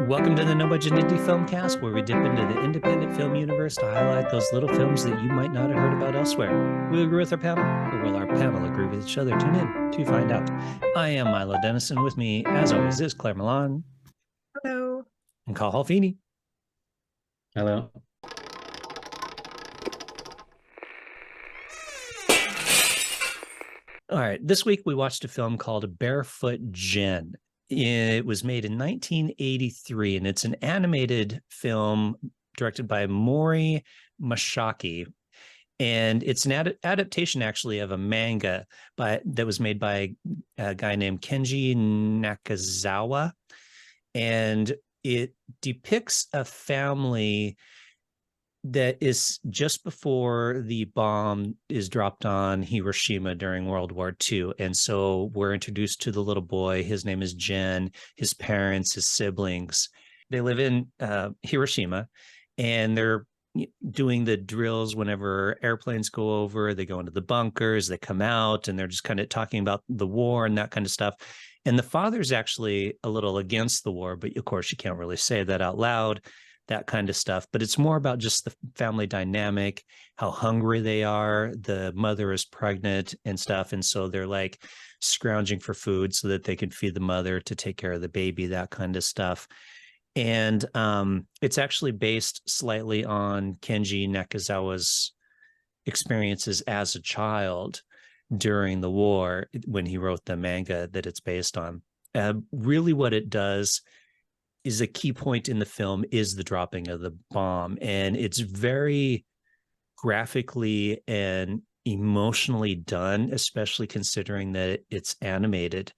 Welcome to the No Budget Indie Filmcast, where we dip into the independent film universe to highlight those little films that you might not have heard about elsewhere. We agree with our panel, or will our panel agree with each other? Tune in to find out. I am Milo Dennison. With me, as always, is Claire Milan Hello. and Kyle Halfini. Hello. All right, this week we watched a film called Barefoot Gen. It was made in 1983, and it's an animated film directed by Mori Mashaki. And it's an adaptation, actually, of a manga that was made by a guy named Kenji Nakazawa. And it depicts a family that is just before the bomb is dropped on Hiroshima during World War II. And so we're introduced to the little boy. His name is Gen, his parents, his siblings. They live in Hiroshima, and they're doing the drills whenever airplanes go over. They go into the bunkers, they come out, and they're just kind of talking about the war and that kind of stuff. And the father's actually a little against the war, but of course you can't really say that out loud, that kind of stuff. But it's more about just the family dynamic, how hungry they are. The mother is pregnant and stuff. And so they're like scrounging for food so that they can feed the mother to take care of the baby, that kind of stuff. And it's actually based slightly on Kenji Nakazawa's experiences as a child during the war when he wrote the manga that it's based on. Really what it does is a key point in the film is the dropping of the bomb. And it's very graphically and emotionally done, especially considering that it's animated,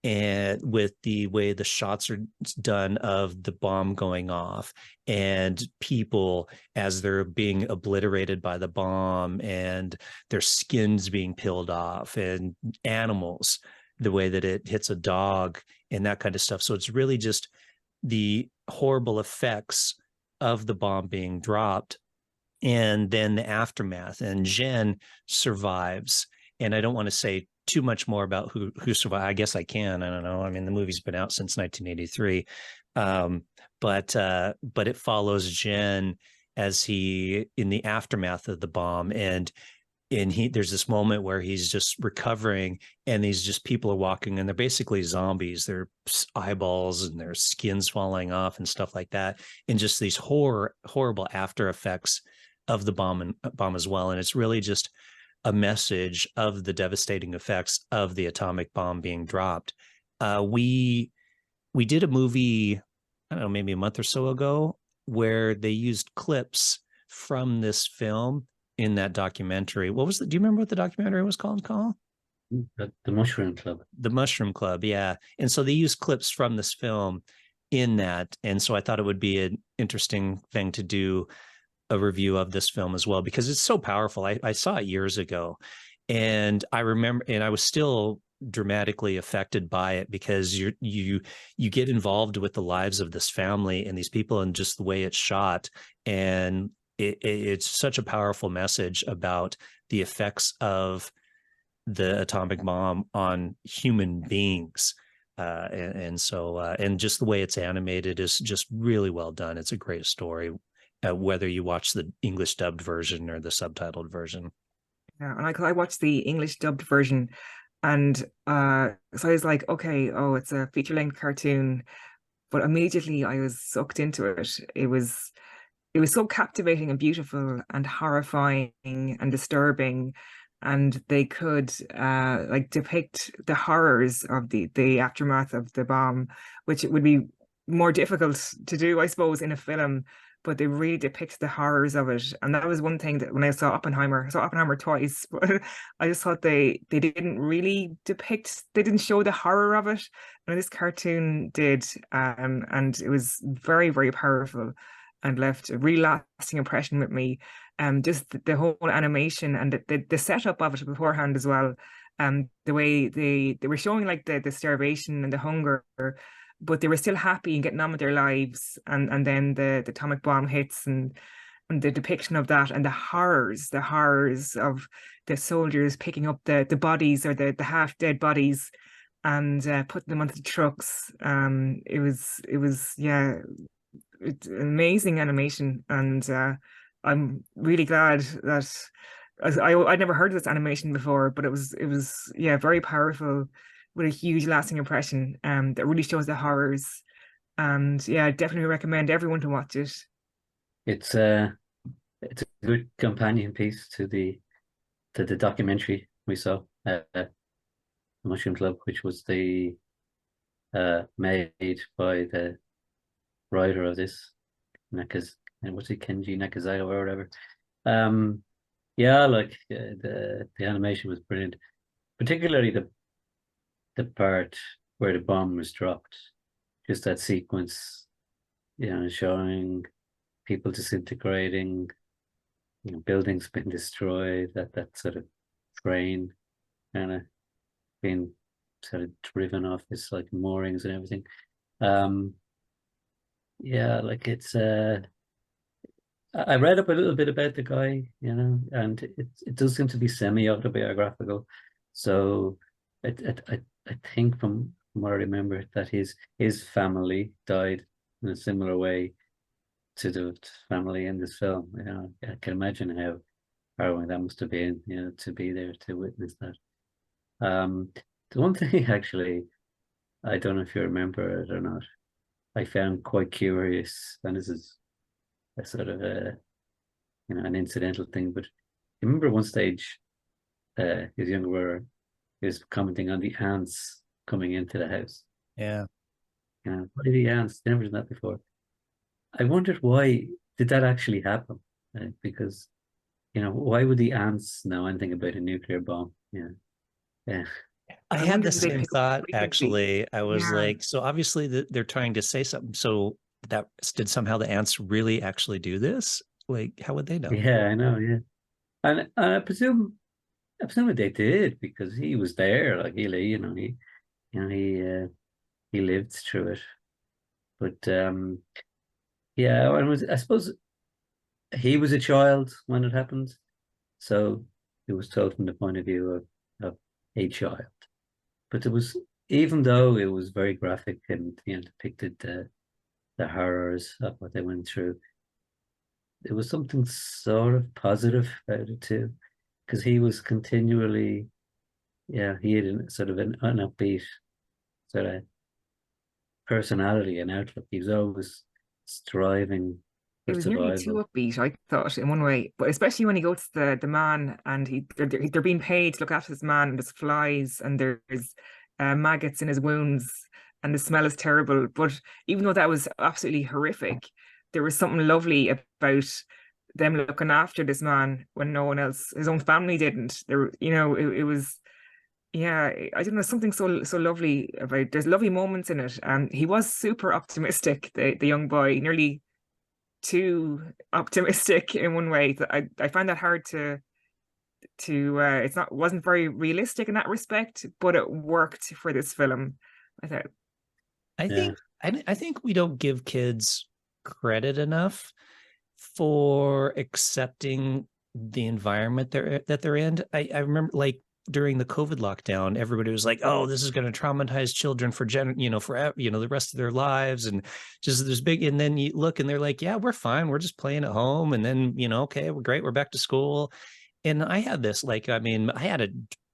and with the way the shots are done of the bomb going off and people as they're being obliterated by the bomb and their skins being peeled off, and animals, the way that it hits a dog and that kind of stuff. So it's really just the horrible effects of the bomb being dropped and then the aftermath. And Jen survives. And I don't want to say too much more about who survived. I guess I can. I don't know. I mean, the movie's been out since 1983. But it follows Jen as he in the aftermath of the bomb, and there's this moment where he's just recovering, and these just people are walking, and they're basically zombies. Their eyeballs and their skins falling off and stuff like that, and just these horrible after effects of the bomb as well. And it's really just a message of the devastating effects of the atomic bomb being dropped. We did a movie, I don't know, maybe a month or so ago, where they used clips from this film in that documentary. Do you remember what the documentary was called, Carl? The Mushroom Club. The Mushroom Club, yeah. And so they use clips from this film in that. And so I thought it would be an interesting thing to do a review of this film as well, because it's so powerful. I saw it years ago, and I remember, and I was still dramatically affected by it, because you get involved with the lives of this family and these people and just the way it's shot. And it's such a powerful message about the effects of the atomic bomb on human beings. And just the way it's animated is just really well done. It's a great story, whether you watch the English dubbed version or the subtitled version. Yeah, and I watched the English dubbed version, and so I was like, okay, oh, it's a feature-length cartoon, but immediately I was sucked into it. It was so captivating and beautiful and horrifying and disturbing, and they could like depict the horrors of the aftermath of the bomb, which it would be more difficult to do, I suppose, in a film. But they really depict the horrors of it. And that was one thing that when I saw Oppenheimer twice, but I just thought they didn't really they didn't show the horror of it. And this cartoon did. And it was very, very powerful and left a really lasting impression with me. Just the whole animation and the setup of it beforehand as well. The way they were showing like the starvation and the hunger, but they were still happy and getting on with their lives. And then the atomic bomb hits, and the depiction of that, and the horrors of the soldiers picking up the bodies, or the half dead bodies, and putting them onto the trucks. It was yeah, it's amazing animation, and I'm really glad that I'd never heard of this animation before, but it was yeah, very powerful with a huge lasting impression that really shows the horrors. And yeah, I definitely recommend everyone to watch it. It's a good companion piece to the documentary we saw, the Mushroom Club, which was the made by the writer of this, Nakaz, what's it, Kenji Nakazawa or whatever. Um, yeah, like the animation was brilliant, particularly the part where the bomb was dropped. Just that sequence, showing people disintegrating, buildings being destroyed, that sort of train kind of being sort of driven off its like moorings and everything. Um, yeah, like it's I read up a little bit about the guy, and it does seem to be semi-autobiographical. So I think from what I remember that his family died in a similar way to the family in this film. I can imagine how harrowing that must have been, to be there to witness that. The one thing actually, I don't know if you remember it or not, I found quite curious, and this is a sort of an incidental thing, but you remember at one stage, his younger brother is commenting on the ants coming into the house. Yeah. What are the ants? Never done that before. I wondered why did that actually happen? Because why would the ants know anything about a nuclear bomb? Yeah. I I had wonder, the did they same pick up thought frequency? actually. I was Yeah, like, so obviously they're trying to say something. So that did somehow the ants really actually do this? Like, how would they know? Yeah, I know. Yeah, and I presume they did because he was there. Like you know, he lived through it. But yeah, I suppose he was a child when it happened, so it was told from the point of view of a child. But it was, even though it was very graphic and depicted the horrors of what they went through, there was something sort of positive about it too, because he was continually, yeah, he had sort of an upbeat sort of personality and outlook. He was always striving it for was nearly too survival. upbeat, I thought, in one way. But especially when he goes to the man, and they're being paid to look after this man, and there's flies and there's maggots in his wounds, and the smell is terrible. But even though that was absolutely horrific, there was something lovely about them looking after this man when no one else, his own family, didn't. It was, yeah, I don't know, something so lovely about. There's lovely moments in it, and he was super optimistic, the young boy, nearly too optimistic in one way. That I find that hard to it's not wasn't very realistic in that respect, but it worked for this film, I thought. I Yeah, think I think we don't give kids credit enough for accepting the environment they're in. I remember like during the COVID lockdown, everybody was like, "Oh, this is going to traumatize children for forever, the rest of their lives," and just there's big. And then you look, and they're like, "Yeah, we're fine. We're just playing at home." And then okay, we're great. We're back to school. And I had this like, I mean, I had a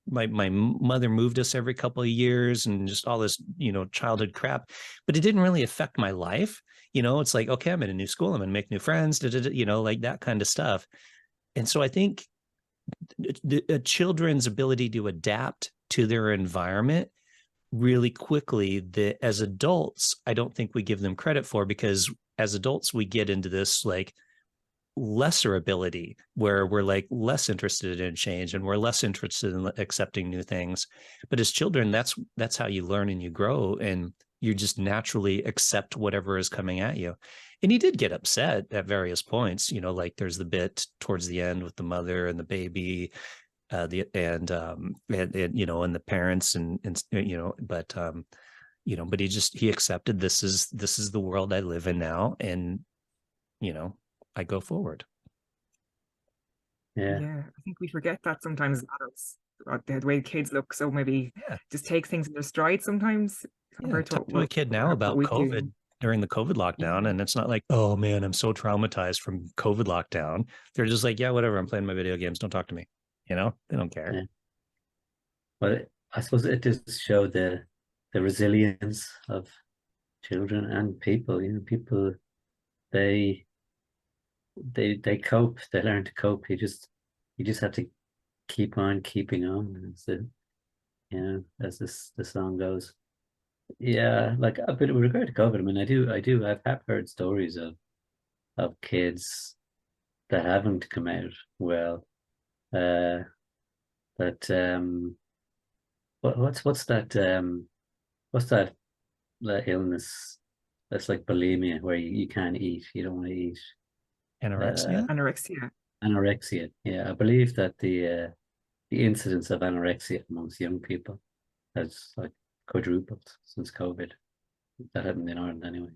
my mother moved us every couple of years and just all this childhood crap, but it didn't really affect my life. It's like, okay, I'm in a new school, I'm gonna make new friends, like that kind of stuff. And so I think the children's ability to adapt to their environment really quickly, that as adults I don't think we give them credit for, because as adults we get into this like lesser ability where we're like less interested in change and we're less interested in accepting new things. But as children, that's how you learn and you grow, and you just naturally accept whatever is coming at you. And he did get upset at various points, like there's the bit towards the end with the mother and the baby, the and the parents, and but he accepted, this is the world I live in now, and I go forward. yeah. Yeah, I think we forget that sometimes as adults. the way kids look. So maybe Yeah. just take things in their stride sometimes Yeah. compared to Talk to a kid now what about we COVID do. during the COVID lockdown, and it's not like, oh man, I'm so traumatized from COVID lockdown. They're just like, yeah, whatever. I'm playing my video games. Don't talk to me. You know, they don't care. Yeah. But I suppose it does show the resilience of children and people. You know, people they they cope. They learn to cope. You just have to keep on keeping on. As the you know, as the song goes. Yeah, like a bit with regard to COVID. I mean, I've heard stories of kids that haven't come out well. Uh, that what's that illness that's like bulimia where you can't eat, you don't want to eat. Anorexia. Anorexia. Anorexia. Yeah, I believe that the incidence of anorexia amongst young people has like quadrupled since COVID. That hadn't in Ireland anyway.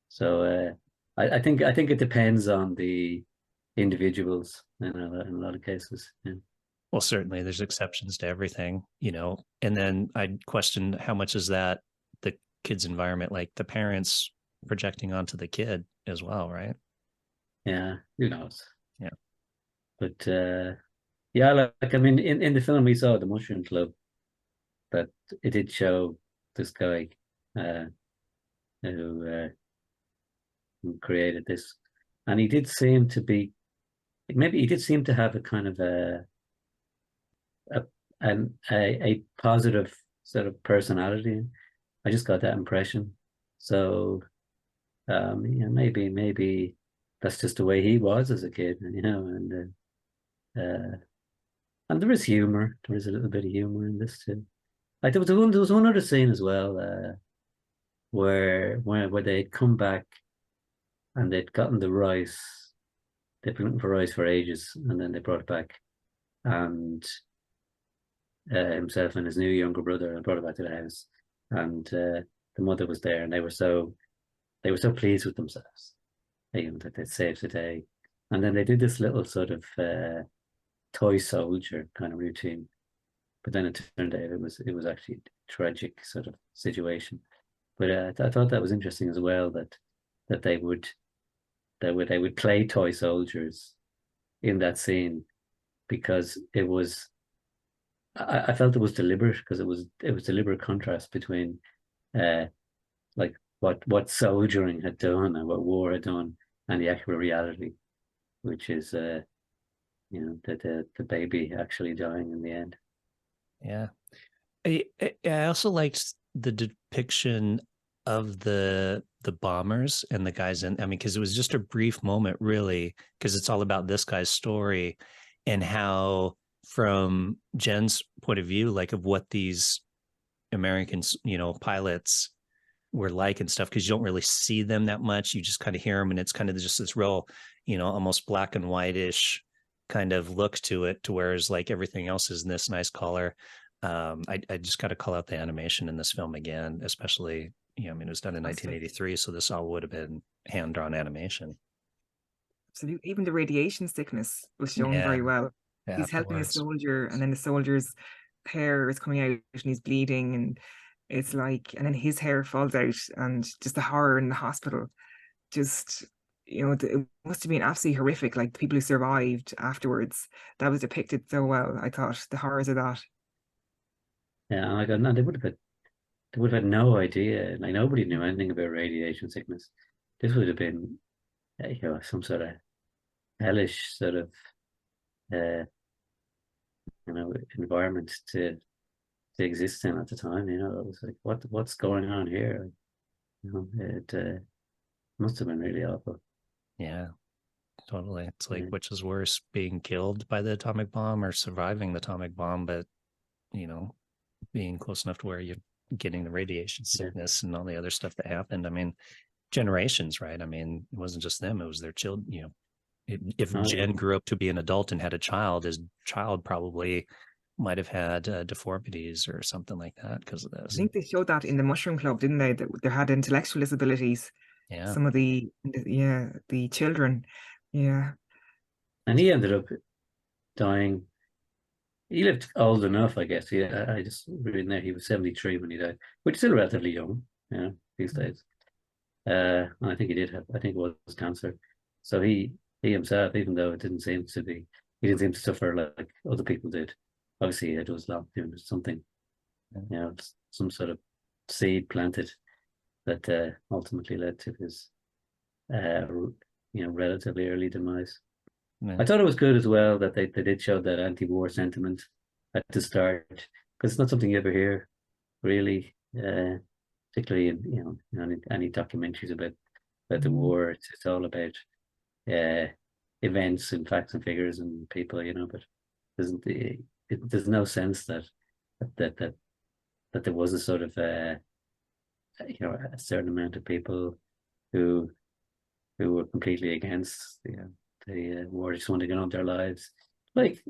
So I think it depends on the individuals in a lot of cases. Yeah. Well, certainly there's exceptions to everything, you know. And then I'd question how much is that the kid's environment, like the parents projecting onto the kid as well, right? Yeah, who knows? Yeah. But yeah, like I mean, in the film we saw, The Mushroom Club, that it did show this guy uh, who who created this, and he did seem to be maybe he did seem to have a kind of a a positive sort of personality. I just got that impression. So yeah, maybe that's just the way he was as a kid, you know, and there is humor. There is a little bit of humor in this too. Like there was one other scene as well, where they'd come back and they'd gotten the rice. They'd been looking for rice for ages, and then they brought it back, and himself and his new younger brother brought it back to the house, and the mother was there, and they were so pleased with themselves, you know, that they'd saved the day, and then they did this little sort of toy soldier kind of routine, but then it turned out it was actually a tragic sort of situation. But I thought that was interesting as well that they would play toy soldiers in that scene because I felt it was deliberate because it was deliberate contrast between uh like what soldiering had done and what war had done and the actual reality, which is you know the baby actually dying in the end. Yeah. I also liked the depiction of the bombers and the guys in, I mean, because it was just a brief moment, really, because it's all about this guy's story and how, from Jen's point of view, like of what these Americans, you know, pilots were like and stuff, because you don't really see them that much. You just kind of hear them, and it's kind of just this real, you know, almost black and whitish kind of look to it, to whereas like everything else is in this nice color. I just got to call out the animation in this film again, especially, you know, I mean, it was done in 1983, so this all would have been hand drawn animation. So even the radiation sickness was shown Yeah, very well. He's helping a afterwards. soldier, and then the soldier's hair is coming out and he's bleeding, and it's like, and then his hair falls out, and just the horror in the hospital. Just, you know, it must have been absolutely horrific. Like the people who survived afterwards, that was depicted so well. I thought the horrors of that. Yeah, and I got no, they would have had no idea. Like nobody knew anything about radiation sickness. This would have been you know, some sort of hellish sort of uh, you know, environment to exist in at the time. You know, it was like what's going on here? You know, it must have been really awful. Yeah, totally. It's like, Yeah. which is worse, being killed by the atomic bomb or surviving the atomic bomb, but, you know, being close enough to where you're getting the radiation Yeah. sickness and all the other stuff that happened. I mean, generations, right? I mean, it wasn't just them, it was their children, you know. If Oh, yeah. Jen grew up to be an adult and had a child, his child probably might have had deformities or something like that because of I this. think they showed that in the Mushroom Club, didn't they? That they had intellectual disabilities. Yeah. Some of yeah, the children. Yeah. And he ended up dying he lived old enough, I guess. Yeah, I just reading there he was 73 when he died, which is still relatively young, these days. And I think I think it was cancer. So he himself, even though he didn't seem to suffer like other people did. Obviously, it was long doing something, some sort of seed planted that ultimately led to his, relatively early demise. Yeah. I thought it was good as well that they did show that anti-war sentiment at the start, because it's not something you ever hear really, particularly in any documentaries about the war. It's all about uh, events and facts and figures and people, but there's no sense that that that there was a sort of a certain amount of people who were completely against the war, just want to get on with their lives, like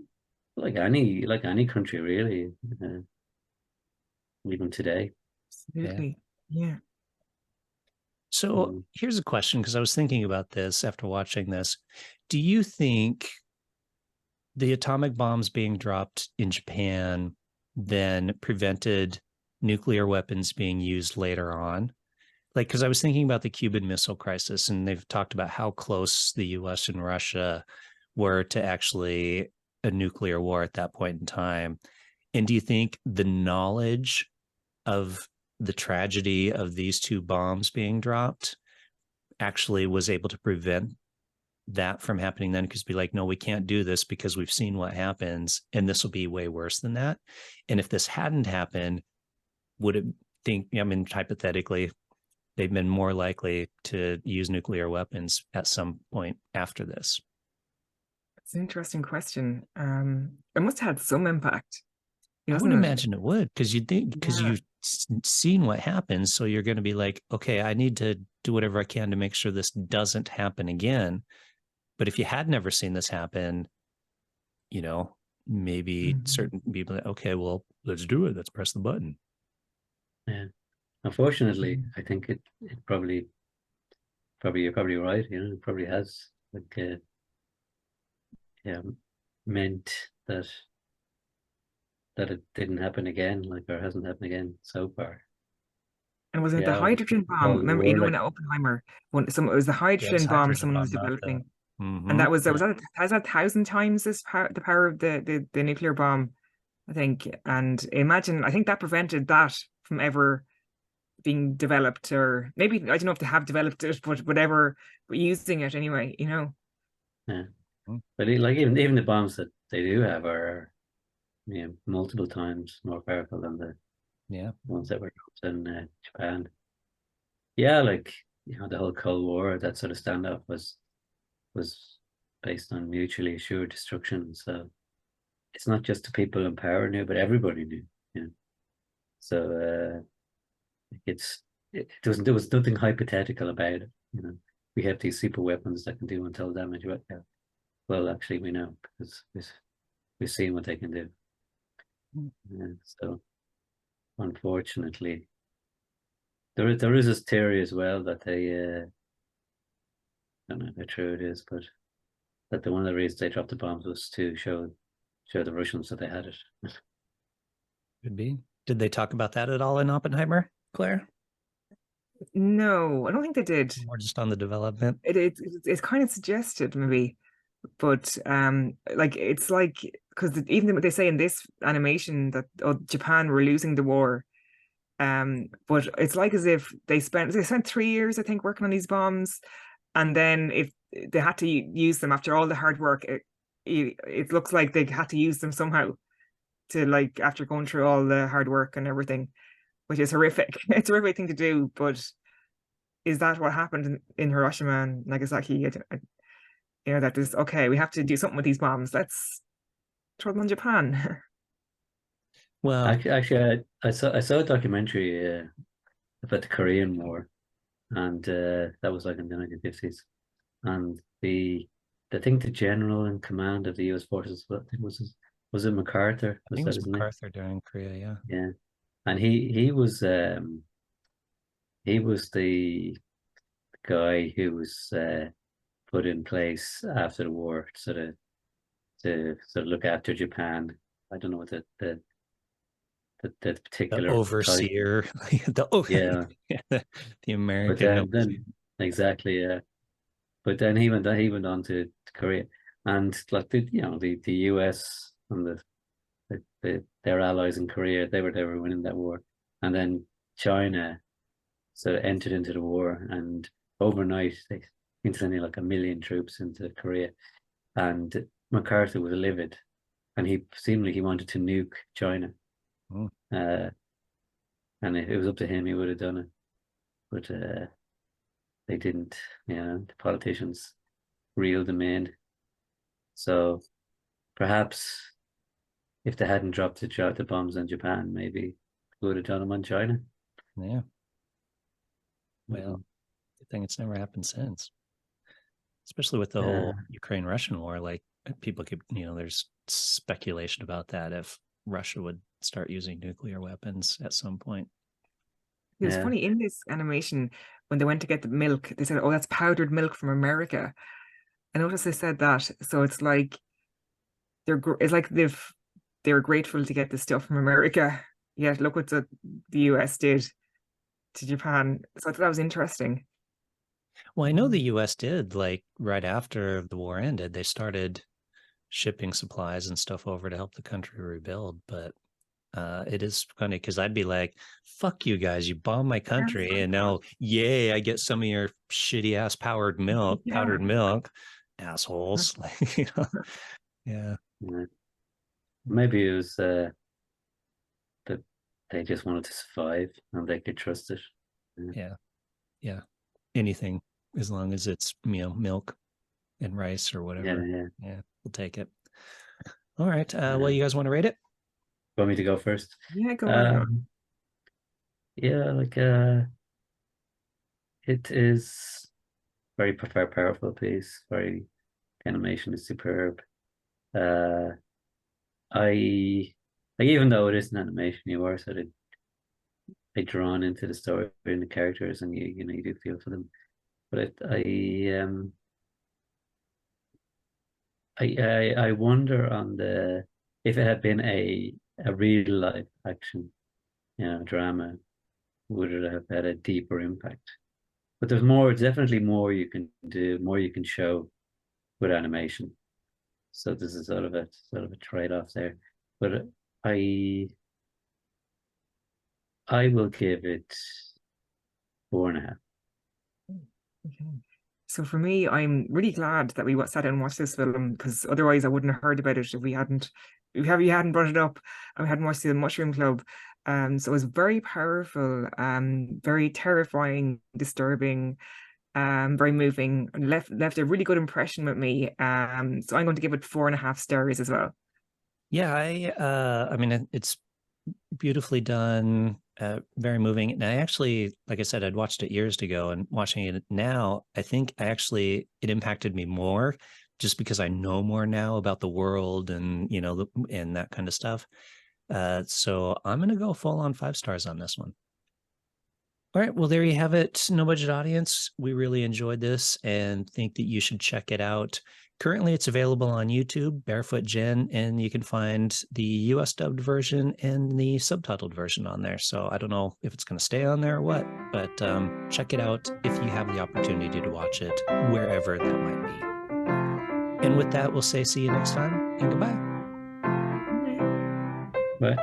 any country really, even today. Absolutely. Yeah. So Mm. here's a question, because I was thinking about this after watching this. Do you think the atomic bombs being dropped in Japan then prevented nuclear weapons being used later on? Like, because I was thinking about the Cuban Missile Crisis, and they've talked about how close the US and Russia were to actually a nuclear war at that point in time. And do you think the knowledge of the tragedy of these two bombs being dropped actually was able to prevent that from happening then? Because be like, no, we can't do this because we've seen what happens, and this will be way worse than that. And if this hadn't happened, would it think, I mean, hypothetically, they've been more likely to use nuclear weapons at some point after this? It's an interesting question. It must have had some impact. I would Wasn't it? imagine it would, because you think, because Yeah. you've seen what happens, so you're going to be like, okay, I need to do whatever I can to make sure this doesn't happen again. But if you had never seen this happen, maybe Mhm. certain people, okay, well, let's do it. Let's press the button. Yeah, unfortunately, Mhm. I think it probably you're probably right. It probably has like yeah meant that it didn't happen again, like, or hasn't happened again so far. And was it the Yeah, like hydrogen bomb? Cold Remember, War, when like, Oppenheimer, it was the Yeah, it was hydrogen bomb hydrogen someone was bomb, not the. developing, and Mm-hmm. that was yeah, that has that 1,000 times the power of the nuclear bomb, I think. And imagine, I think that prevented that from ever being developed, or maybe I don't know if they have developed it, but whatever, but using it anyway. yeah. But like even the bombs that they do have are multiple times more powerful than the Yeah. ones that were built in Japan. Yeah, like the whole Cold War, that sort of standoff was based on mutually assured destruction. So it's not just the people in power knew, but everybody knew. You know? So it's there was nothing hypothetical about it. We have these super weapons that can do untold damage. Well, actually, we know because we've seen what they can do. So unfortunately, there is this theory as well that they I don't know how true it is, but that one of the reasons they dropped the bombs was to show the Russians that they had it. Could be. Did they talk about that at all in Oppenheimer, Claire? No, I don't think they did. More just on the development? It's kind of suggested maybe, but like it's like, because even what they say in this animation that, oh, Japan were losing the war, but it's like as if they spent 3 years, I think, working on these bombs, and then if they had to use them after all the hard work, it looks like they had to use them somehow, to, like, after going through all the hard work and everything, which is horrific. It's a horrific thing to do, but is that what happened in Hiroshima and Nagasaki? That is okay. We have to do something with these bombs. Let's throw them on Japan. Well, Actually, I saw a documentary about the Korean War, and that was like in the 1950s. And I think the general in command of the U.S. forces, was it MacArthur? I think Was it that was his name? MacArthur during Korea. Yeah. Yeah, and he was the guy who was put in place after the war, sort of to look after Japan. I don't know what the The particular title. overseer, Yeah, the but American overseer. then exactly, yeah. But then he went on to Korea, and like the US and their allies in Korea, they were winning that war, and then China so entered into the war, and overnight they seemed sending like 1 million troops into Korea, and MacArthur was livid, and he wanted to nuke China, Mm. and it was up to him, he would have done it, but they didn't. The politicians reeled them in. So perhaps if they hadn't dropped the bombs on Japan, maybe would have done them on China. Yeah. Mm-hmm. Well, good thing it's never happened since. Especially with the whole Ukraine-Russian war, like people keep, there's speculation about that if Russia would start using nuclear weapons at some point. It was funny in this animation when they went to get the milk, they said, "Oh, that's powdered milk from America." I noticed they said that, so it's like it's like they're grateful to get the stuff from America. Yet look what the US did to Japan. So I thought that was interesting. Well, I know the US did, like right after the war ended, they started shipping supplies and stuff over to help the country rebuild. But it is funny because I'd be like, fuck you guys, you bombed my country, and now, yay, I get some of your shitty ass powdered milk, assholes. Yeah. Maybe it was that they just wanted to survive and they could trust it. Yeah. Anything, as long as it's, milk and rice or whatever. Yeah, we'll take it. All right. Well, you guys want to rate it? Want me to go first? Yeah, go ahead. Yeah, like it is very powerful piece. Very animation is superb. I like, even though it is an animation, you are sort of drawn into the story and the characters, and you do feel for them. But I wonder on the if it had been a real life action, drama, would it have had a deeper impact? But there's definitely more you can do, more you can show with animation. So this is sort of a trade-off there. But I I will give it 4.5. Okay. So for me, I'm really glad that we sat down and watched this film, because otherwise I wouldn't have heard about it if you hadn't brought it up and we hadn't watched the Mushroom Club. So it was very powerful, very terrifying, disturbing, very moving, and left a really good impression with me. So I'm going to give it 4.5 stars as well. Yeah, I mean, it's beautifully done, very moving. And I actually, like I said, I'd watched it years ago, and watching it now, I think it impacted me more just because I know more now about the world and, and that kind of stuff. So I'm going to go full on 5 stars on this one. All right. Well, there you have it. No budget audience. We really enjoyed this and think that you should check it out. Currently, it's available on YouTube, Barefoot Gen, and you can find the US dubbed version and the subtitled version on there. So I don't know if it's going to stay on there or what, but check it out if you have the opportunity to watch it, wherever that might be. And with that, we'll say see you next time and goodbye. Bye.